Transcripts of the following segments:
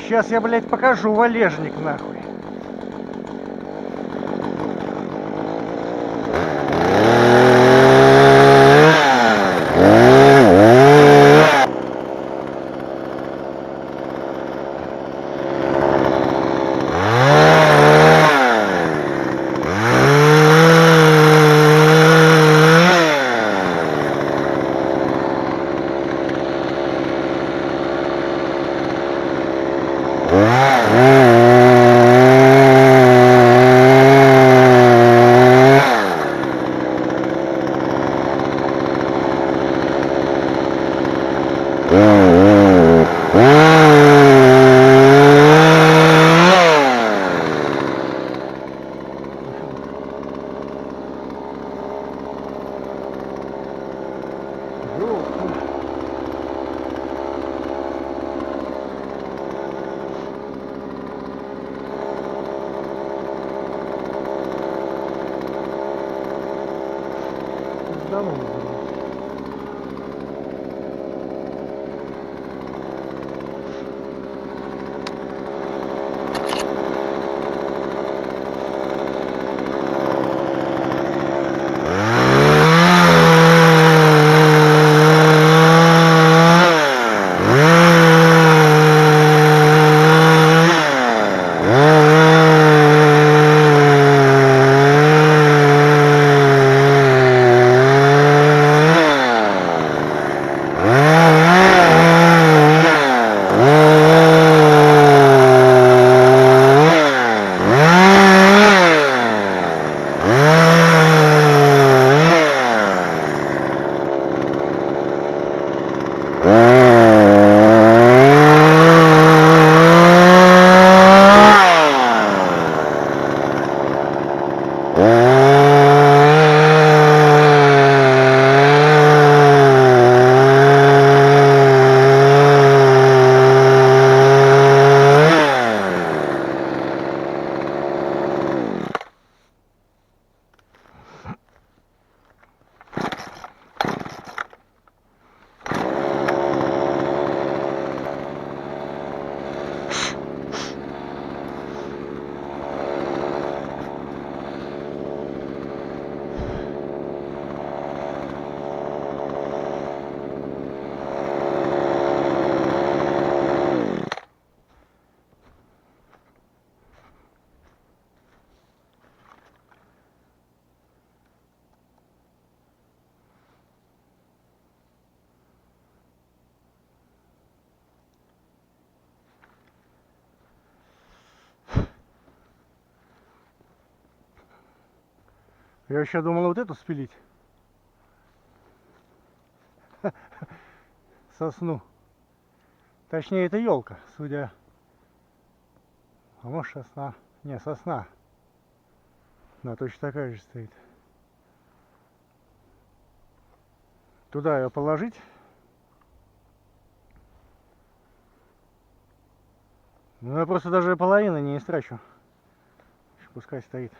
Сейчас я, блядь, покажу валежник, нахуй. Я еще думал вот эту спилить. Сосну. Точнее, это елка, судя. А может сосна? Не, сосна. Да, точно такая же стоит. Туда ее положить. Ну, я просто даже половины не истрачу. Пускай стоит.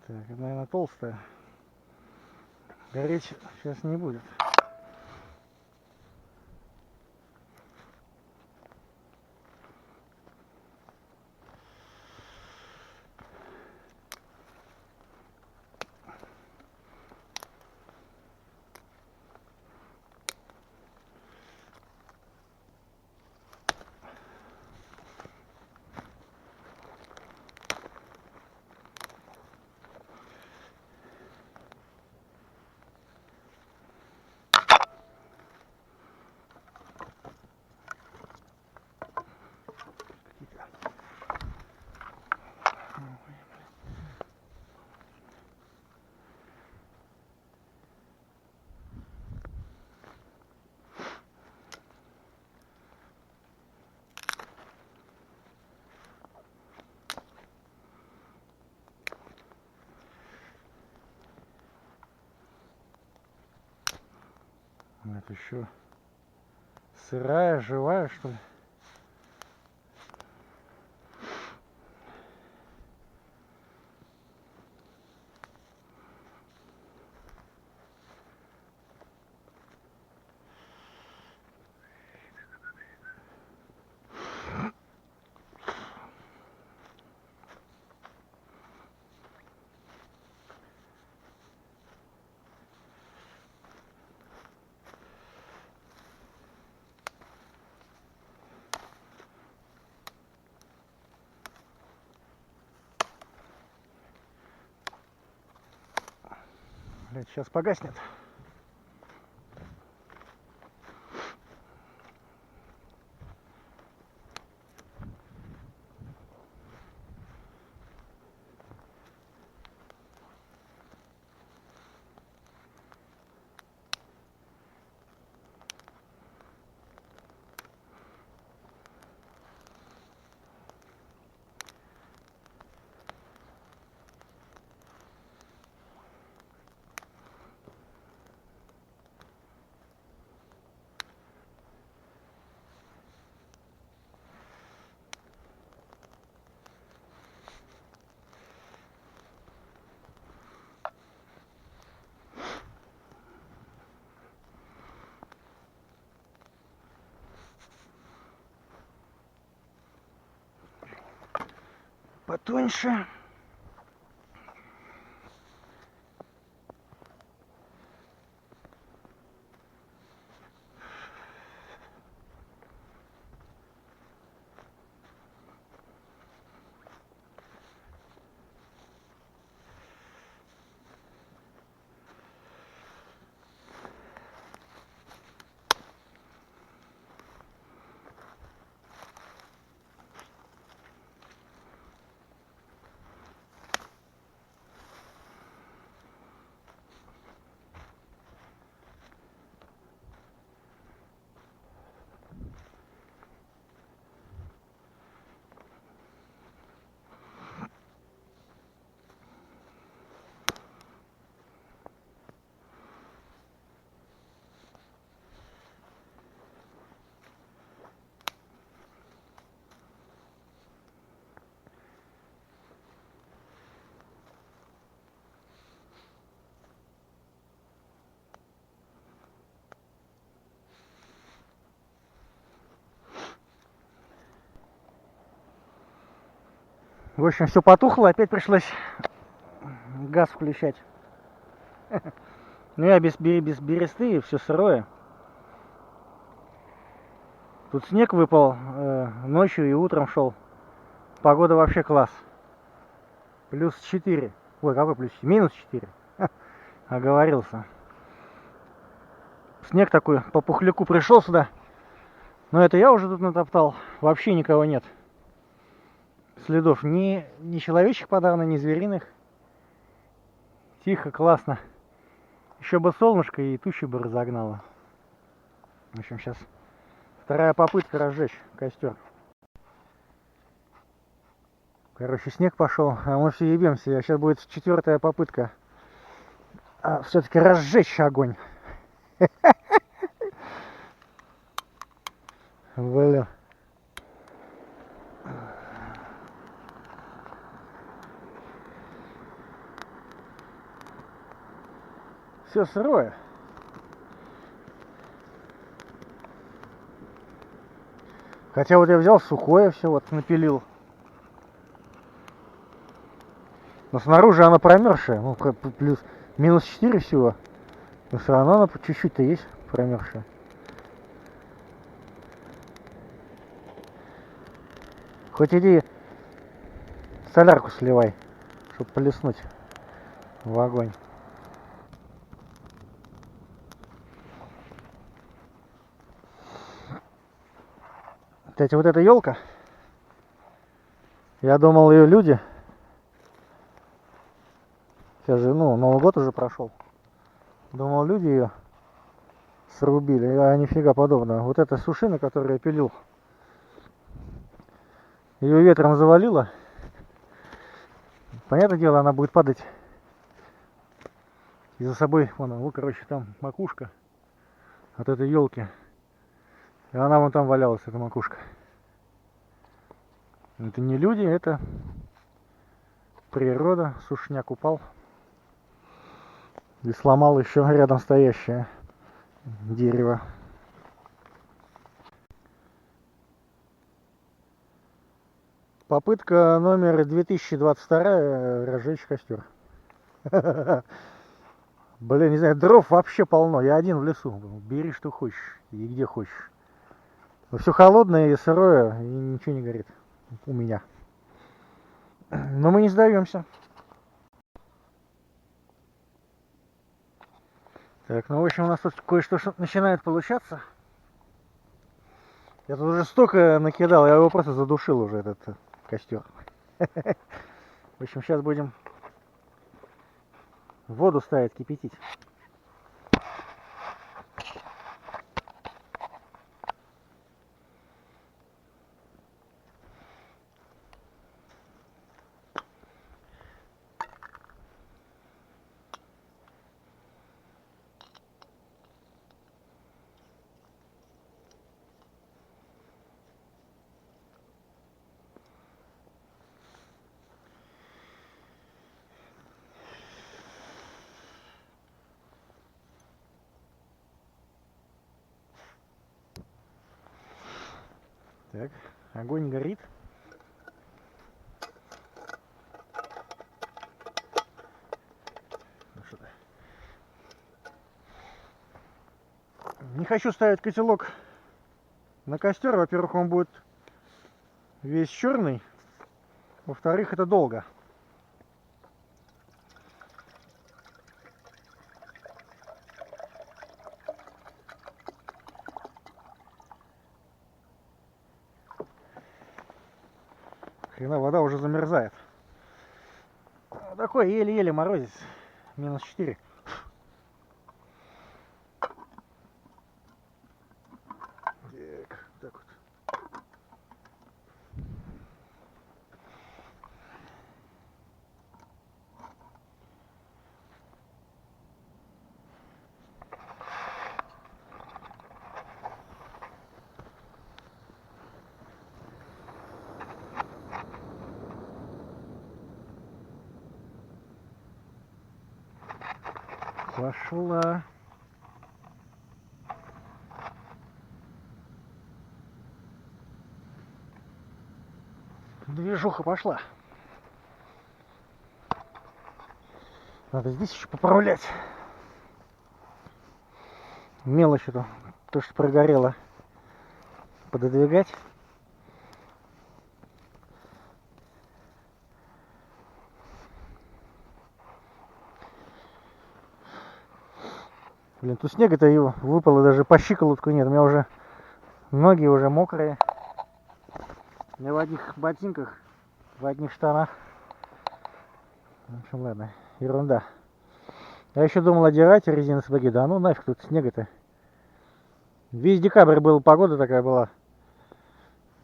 Так, это, наверное, толстая. Гореть сейчас не будет. Это еще сырая, живая, что ли? Блядь, сейчас погаснет. Потоньше. В общем, все потухло, опять пришлось газ включать. Ну я без бересты, все сырое. Тут снег выпал ночью и утром шел. Погода вообще класс. +4. Ой, какой плюс? -4. Оговорился. Снег такой по пухляку пришел сюда. Но это я уже тут натоптал. Вообще никого нет. Следов ни человечьих подавно, ни звериных. Тихо, классно. Еще бы солнышко и тучи бы разогнало. В общем, сейчас вторая попытка разжечь костер. Короче, снег пошел, а мы все ебемся. Сейчас будет 4-я попытка. Все-таки разжечь огонь. Блин. все сырое. Хотя вот я взял сухое все, вот напилил. Но снаружи она промерзшая, ну плюс минус 4 всего. Но все равно она чуть-чуть-то есть промерзшая. Хоть иди солярку сливай, чтобы плеснуть в огонь. Кстати, вот эта елка, я думал, ее люди, сейчас же, ну, Новый год уже прошел, думал, люди ее срубили, а нифига подобного. Вот эта сушина, которую я пилил, ее ветром завалило. Понятное дело, она будет падать. И за собой, вон, короче, там макушка от этой елки. И она вон там валялась, эта макушка. Это не люди, это природа. Сушняк упал и сломал еще рядом стоящее дерево. Попытка номер 2022 разжечь костер. Блин, не знаю, дров вообще полно. Я один в лесу. Бери что хочешь и где хочешь. Все холодное и сырое, и ничего не горит у меня. Но мы не сдаемся. Так, ну в общем у нас тут кое-что начинает получаться. Я тут уже столько накидал, я его просто задушил уже, этот костер. В общем, сейчас будем воду ставить кипятить. Так, огонь горит. Не хочу ставить котелок на костер. Во-первых, он будет весь черный. Во-вторых, это долго. Хрена, вода уже замерзает. Такой еле-еле морозец. Минус 4. Так вот. Пошла. Движуха пошла. Надо здесь еще поправлять. Мелочь эту, то, что прогорело, пододвигать. Блин, тут снега-то его выпало даже по щиколотку нет. У меня уже ноги уже мокрые. Я в одних ботинках, в одних штанах. В общем, ладно, ерунда. Я еще думал одевать резиновые сапоги. Да ну нафиг, тут снега-то. Весь декабрь была погода такая была.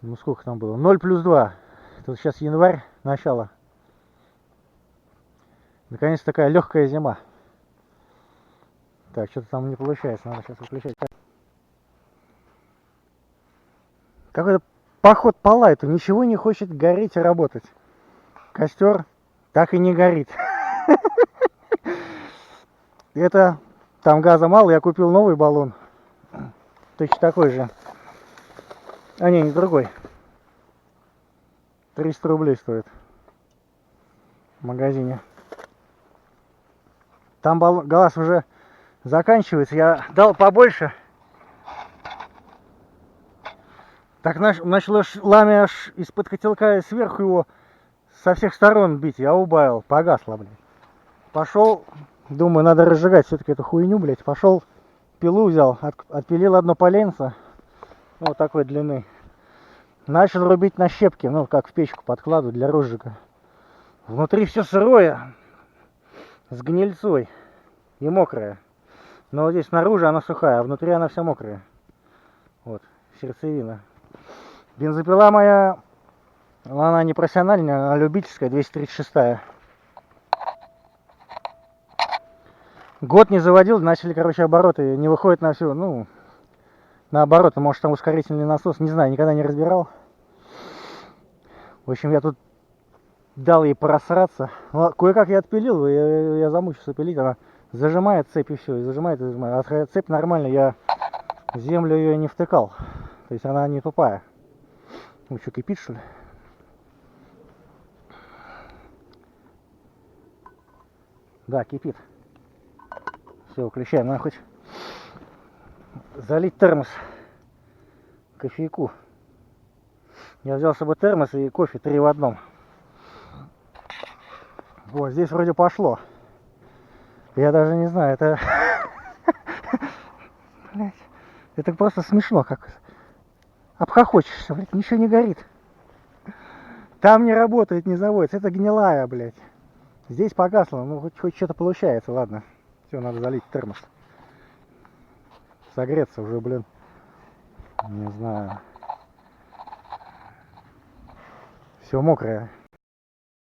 Ну сколько там было? 0 плюс 2. Тут сейчас январь, начало. Наконец такая легкая зима. Так, что-то там не получается, надо сейчас выключать. Какой-то поход по лайту, ничего не хочет гореть и работать. Костер так и не горит. Это там газа мало, я купил новый баллон. Точно такой же. А не другой. 300 рублей стоит в магазине. Там газ уже заканчивается. Я дал побольше. Так начало ламя аж из-под котелка сверху его со всех сторон бить. Я убавил. Погасло, блядь. Пошел, думаю, надо разжигать все-таки эту хуйню, блядь. Пошел, пилу взял, отпилил одно поленце. Вот такой длины. Начал рубить на щепки, ну как в печку подкладываю для розжига. Внутри все сырое, с гнильцой и мокрое. Но вот здесь снаружи она сухая, а внутри она вся мокрая. Вот, сердцевина. Бензопила моя, она не профессиональная, она любительская, 236-я. Год не заводил, начали, короче, обороты, не выходит на всю, ну, наоборот, может там ускорительный насос, не знаю, никогда не разбирал. В общем, я тут дал ей просраться. Ну, кое-как я отпилил, я замучился пилить, она зажимает цепь и все, и зажимает, и зажимает. А цепь нормально, я в землю ее не втыкал, то есть она не тупая. Ну что, кипит что ли? Да, кипит. Все, выключаем, надо хоть залить термос кофейку. Я взял с собой термос и кофе 3 в одном. Вот, здесь вроде пошло. Я даже не знаю, это... Блять, это просто смешно как. Обхохочешься, блядь, ничего не горит. Там не работает, не заводится, это гнилая, блядь. Здесь погасло, ну хоть что-то получается, ладно. Все, надо залить термос. Согреться уже, блин. Не знаю. Все мокрое.